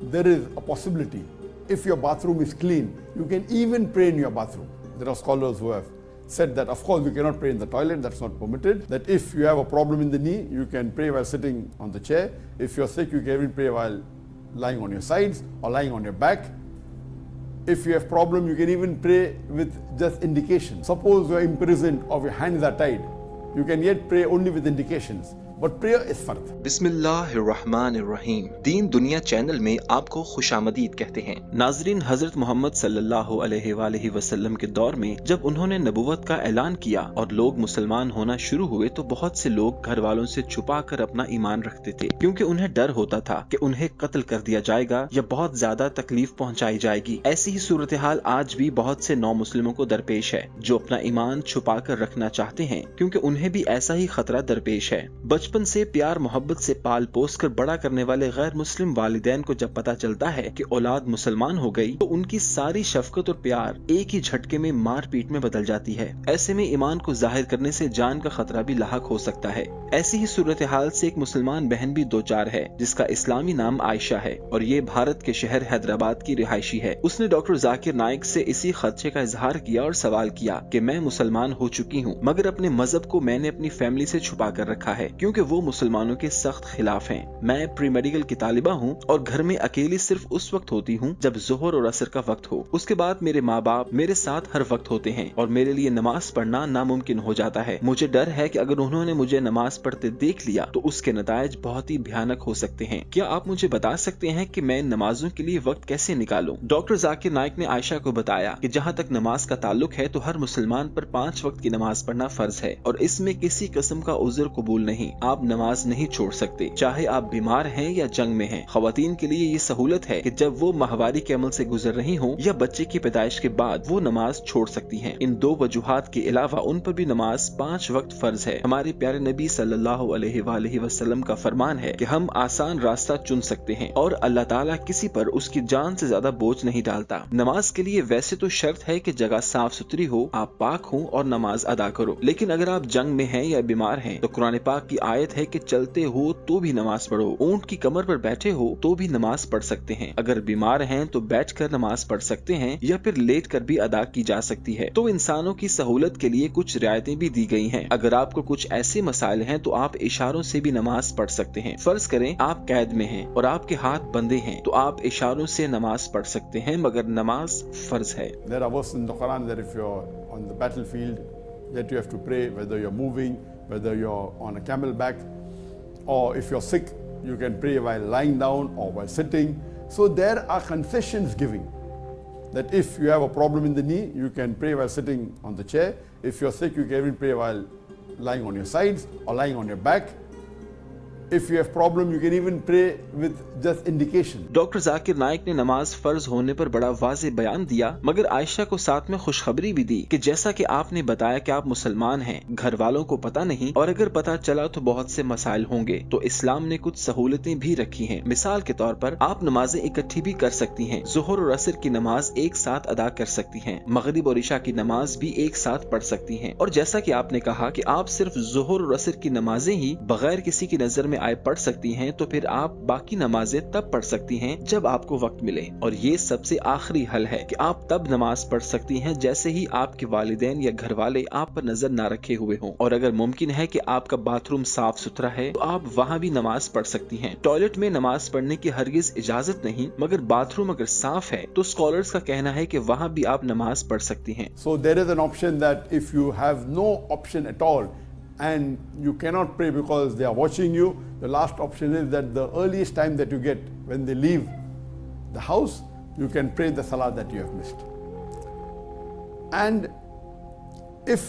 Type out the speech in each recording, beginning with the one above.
there is a possibility, if your bathroom is clean, you can even pray in your bathroom. There are scholars who have said that, of course, you cannot pray in the toilet, that's not permitted. That if you have a problem in the knee, you can pray while sitting on the chair. If you're sick, you can even pray while lying on your sides or lying on your back. If you have problem, you can even pray with just indications. Suppose you're imprisoned or your hands are tied, you can yet pray only with indications. But prayer is fard. बिस्मिल्लाहिर्रहमानिर्रहीम। दीन दुनिया channel में आपको खुशामदीद कहते हैं। नाजरीन, हजरत मोहम्मद सल्लल्लाहु अलैहि वसल्लम के दौर में जब उन्होंने नबुवत का ऐलान किया और लोग मुसलमान होना शुरू हुए तो बहुत से लोग घर वालों से छुपा कर अपना ईमान रखते थे, क्योंकि उन्हें डर होता था कि उन्हें कत्ल कर दिया जाएगा या बहुत ज्यादा तकलीफ पहुँचाई जाएगी। ऐसी ही सूरत हाल आज भी बहुत से नौ मुस्लिमों को दरपेश है जो अपना ईमान छुपा कर रखना चाहते हैं, क्योंकि उन्हें भी ऐसा ही खतरा दरपेश है। बचपन से प्यार मोहब्बत से पाल पोस कर बड़ा करने वाले गैर मुस्लिम वालिदैन को जब पता चलता है कि औलाद मुसलमान हो गई तो उनकी सारी शफकत और प्यार एक ही झटके में मार पीट में बदल जाती है। ऐसे में ईमान को जाहिर करने से जान का खतरा भी लाहक हो सकता है। ऐसी ही सूरत हाल से एक मुसलमान बहन भी दो चार है जिसका इस्लामी नाम आयशा है और ये भारत के शहर हैदराबाद की रिहायशी है। उसने डॉक्टर जाकिर नाइक से इसी खदशे का इजहार किया और सवाल किया कि मैं मुसलमान हो चुकी हूँ, मगर अपने मजहब को मैंने अपनी फैमिली से छुपा कर रखा है क्योंकि वो मुसलमानों के सख्त खिलाफ हैं। मैं प्री मेडिकल की तालिबा हूँ और घर में अकेली सिर्फ उस वक्त होती हूँ जब जोहर और असर का वक्त हो। उसके बाद मेरे माँ बाप मेरे साथ हर वक्त होते हैं और मेरे लिए नमाज पढ़ना नामुमकिन हो जाता है। मुझे डर है कि अगर उन्होंने मुझे नमाज पढ़ते देख लिया तो उसके नतायज बहुत ही भयानक हो सकते हैं। क्या आप मुझे बता सकते हैं कि मैं नमाजों के लिए वक्त कैसे निकालूं? डॉक्टर जाकिर नाइक ने आयशा को बताया कि जहाँ तक नमाज का ताल्लुक है तो हर मुसलमान पर 5 वक्त की नमाज पढ़ना फर्ज है और इसमें किसी किस्म का उज़्र कबूल नहीं। आप नमाज नहीं छोड़ सकते, चाहे आप बीमार हैं या जंग में हैं। खवातीन के लिए ये सहूलत है कि जब वो माहवारी के अमल से गुजर रही हों या बच्चे की पैदाइश के बाद वो नमाज छोड़ सकती हैं। इन दो वजूहात के अलावा उन पर भी नमाज 5 वक्त फर्ज है। हमारे प्यारे नबी सल्लल्लाहु अलैहि वसल्लम का फरमान है कि हम आसान रास्ता चुन सकते हैं और अल्लाह ताला किसी पर उसकी जान से ज्यादा बोझ नहीं डालता। नमाज के लिए वैसे तो शर्त है कि जगह साफ सुथरी हो, आप पाक हो और नमाज अदा करो, लेकिन अगर आप जंग में हैं या बीमार हैं तो कुरान पाक की आयत है कि चलते हो तो भी नमाज पढ़ो, ऊंट की कमर पर बैठे हो तो भी नमाज पढ़ सकते हैं। अगर बीमार हैं तो बैठकर नमाज पढ़ सकते हैं या फिर लेट कर भी अदा की जा सकती है। तो इंसानों की सहूलत के लिए कुछ रियायतें भी दी गई हैं। अगर आपको कुछ ऐसे मसाइल हैं तो आप इशारों से भी नमाज पढ़ सकते हैं। फर्ज करें आप कैद में हैं और आपके हाथ बंधे हैं तो आप इशारों से नमाज पढ़ सकते हैं, मगर नमाज फर्ज है। There are verses in the Quran that if you're on the battlefield, that you have to pray, whether you're moving, whether you're on a camelback, or if you're sick, you can pray while lying down or while sitting. So there are concessions giving that if you have a problem in the knee, you can pray while sitting on the chair. If you're sick, you can even pray while lying on your sides or lying on your back. If you have problem, you can even pray with just indication. Doctor Zakir Naik ने नमाज फर्ज होने पर बड़ा वाज़ेह बयान दिया, मगर आयशा को साथ में खुशखबरी भी दी कि जैसा कि आपने बताया कि आप मुसलमान हैं, घर वालों को पता नहीं और अगर पता चला तो बहुत से मसाइल होंगे, तो इस्लाम ने कुछ सहूलतें भी रखी हैं। मिसाल के तौर पर आप नमाजें इकट्ठी भी कर सकती हैं। जोहर और असर की नमाज एक साथ अदा कर सकती हैं। मगरिब और इशा की नमाज भी एक साथ पढ़ सकती हैं। और जैसा कि आपने कहा कि आप सिर्फ जोहर और असर की नमाजें ही बगैर किसी की नजर में आए पढ़ सकती हैं, तो फिर आप बाकी नमाजें तब पढ़ सकती हैं जब आपको वक्त मिले। और ये सबसे आखिरी हल है कि आप तब नमाज पढ़ सकती हैं जैसे ही आपके वालिदैन या घर वाले आप पर नजर ना रखे हुए हों। और अगर मुमकिन है कि आपका बाथरूम साफ सुथरा है तो आप वहाँ भी नमाज पढ़ सकती हैं। टॉयलेट में नमाज पढ़ने की हरगिज इजाजत नहीं, मगर बाथरूम अगर साफ है तो स्कॉलर्स का कहना है कि वहाँ भी आप नमाज पढ़ सकती हैं। So there is an option that if you have no option at all and you cannot pray because they are watching you, the last option is that the earliest time that you get when they leave the house, you can pray the salah that you have missed. And if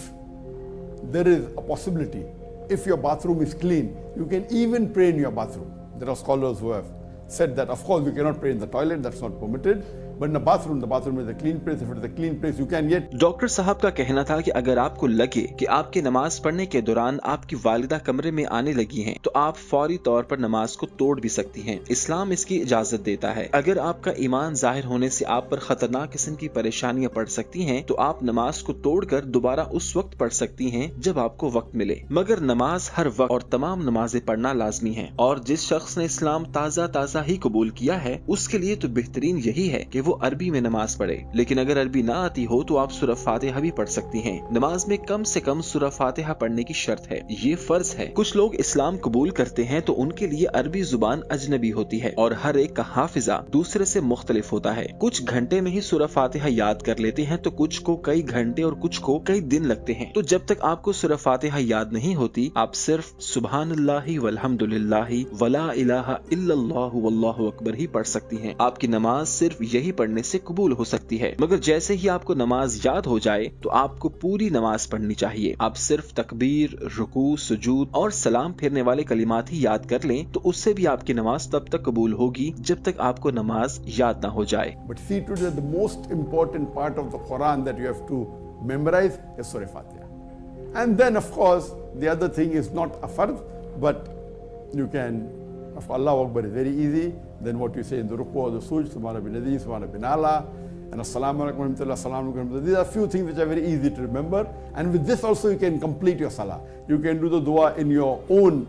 there is a possibility, if your bathroom is clean, you can even pray in your bathroom. There are scholars who have said that, of course, you cannot pray in the toilet, that's not permitted. But in the bathroom is a clean place. If it is a clean place, you can yet doctor साहब का कहना था कि अगर आपको लगे कि आपकी नमाज पढ़ने के दौरान आपकी वालिदा कमरे में आने लगी हैं, तो आप फौरी तौर पर नमाज को तोड़ भी सकती हैं। इस्लाम इसकी इजाजत देता है। अगर आपका ईमान जाहिर होने से आप पर खतरनाक किस्म की परेशानियां पड़ सकती हैं, तो आप नमाज को तोड़कर दोबारा उस वक्त पढ़ सकती हैं जब आपको वक्त मिले। मगर नमाज हर वक्त और तमाम नमाजें पढ़ना लाजमी है, और जिस शख्स ने इस्लाम ताज़ा ही कबूल किया है, उसके लिए तो बेहतरीन यही है कि वो अरबी में नमाज पढ़े। लेकिन अगर अरबी ना आती हो तो आप सूरह फातिहा भी पढ़ सकती हैं। नमाज में कम से कम सूरह फातिहा पढ़ने की शर्त है, ये फर्ज है। कुछ लोग इस्लाम कबूल करते हैं तो उनके लिए अरबी जुबान अजनबी होती है और हर एक का हाफिजा दूसरे से मुख्तलिफ होता है। कुछ घंटे में ही सूरह फातिहा याद कर लेते हैं, तो कुछ को कई घंटे और कुछ को कई दिन लगते हैं। तो जब तक आपको सूरह फातिहा याद नहीं होती, आप सिर्फ सुब्हानल्लाहि वल्हम्दुलिल्लाहि वला इलाहा इल्लल्लाहु वल्लाहु अकबर ही पढ़ सकती हैं। आपकी नमाज सिर्फ यही पढ़ने से कबूल हो सकती है। मगर जैसे ही आपको नमाज याद हो जाए तो आपको पूरी नमाज पढ़नी चाहिए। आप सिर्फ तकबीर, रुकू, सुजूद और सलाम फेरने वाले कलिमात ही याद कर लें, तो उससे भी आपकी नमाज तब तक कबूल होगी जब तक आपको नमाज याद ना हो जाए। But see, today the most important part of the Quran that you have to memorize is Surah Fatiha. And then, of course, the other thing is not a fard, but you can, of Allahu Akbar is very easy. Then what you say in the ruku or the sujood, Subhana bin Adi, Subhana bin Allah, and Assalamu alaikum wa rahmatullah, Assalamu alaikum wa rahmatullah. These are few things which are very easy to remember. And with this also you can complete your salah. You can do the dua in your own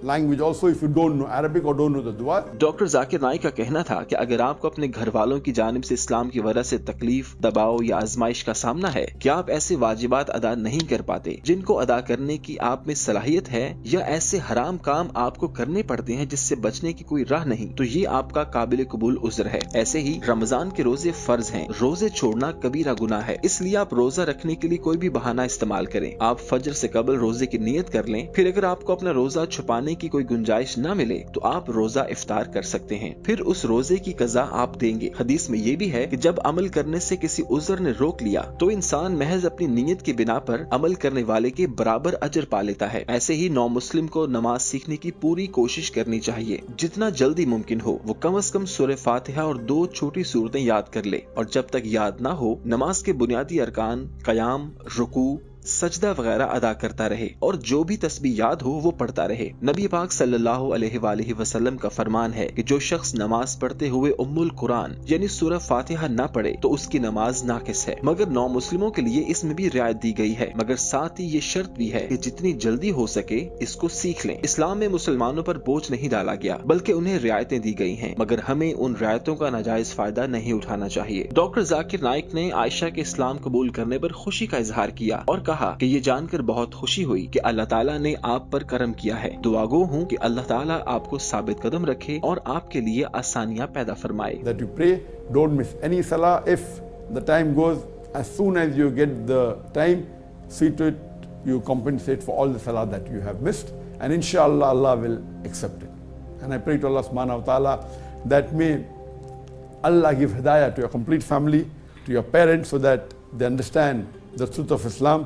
language also if you don't know Arabic or don't know the dua. Doctor Zakir Naik का कहना था कि अगर आपको अपने घर वालों की जानिब से इस्लाम की वजह से तकलीफ, दबाव या आजमाइश का सामना है कि आप ऐसे वाजिबात अदा नहीं कर पाते जिनको अदा करने की आप में सलाहियत है, या ऐसे हराम काम आपको करने पड़ते हैं जिससे बचने की कोई राह नहीं, तो ये आपका काबिल कबूल उज़्र है। ऐसे ही रमजान के रोजे फर्ज हैं, रोजे छोड़ना कबीरा गुनाह है, इसलिए आप रोजा रखने के लिए कोई भी बहाना इस्तेमाल करें। आप फजर से कबल रोजे की नियत कर लें, फिर अगर आपको अपना रोजा छुपाने की कोई गुंजाइश न मिले तो आप रोजा इफ्तार कर सकते हैं, फिर उस रोजे की कज़ा आप देंगे। हदीस में ये भी है कि जब अमल करने से किसी उज़्र ने रोक लिया तो इंसान महज अपनी नीयत की बिना पर अमल करने वाले के बराबर अजर पा लेता है। ऐसे ही नौ मुस्लिम को नमाज सीखने की पूरी कोशिश करनी चाहिए। जितना जल्दी मुमकिन हो वो कम से कम सूरह फातिहा और 2 छोटी सूरतें याद कर ले, और जब तक याद ना हो नमाज के बुनियादी अरकान, क़याम, रुकू, सजदा वगैरह अदा करता रहे, और जो भी तस्बीह याद हो वो पढ़ता रहे। नबी पाक सल्लल्लाहु अलैहि वसल्लम का फरमान है कि जो शख्स नमाज पढ़ते हुए उम्मुल कुरान यानी सूरह फातिहा ना पढ़े तो उसकी नमाज नाकिस है। मगर नौ मुस्लिमों के लिए इसमें भी रियायत दी गई है, मगर साथ ही ये शर्त भी है कि जितनी जल्दी हो सके इसको सीख लें। इस्लाम में मुसलमानों पर बोझ नहीं डाला गया, बल्कि उन्हें रियायतें दी गई हैं, मगर हमें उन रियायतों का नाजायज फायदा नहीं उठाना चाहिए। डॉक्टर जाकिर नाइक ने आयशा के इस्लाम कबूल करने पर खुशी का इजहार किया और कहा कि ये जानकर बहुत खुशी हुई कि अल्लाह ताला ने आप पर करम किया है। दुआगो हूँ कि अल्लाह ताला आपको साबित कदम रखे और आपके लिए आसानियां पैदा फरमाए। That you pray, don't miss any salah. If the time goes, as soon as you get the time, see to it you compensate for all the salah that you have missed, and inshallah Allah will accept it. And I pray to Allah subhanahu wa ta'ala that may Allah give hidayah to your complete family, to your parents, so that they understand the truth of Islam.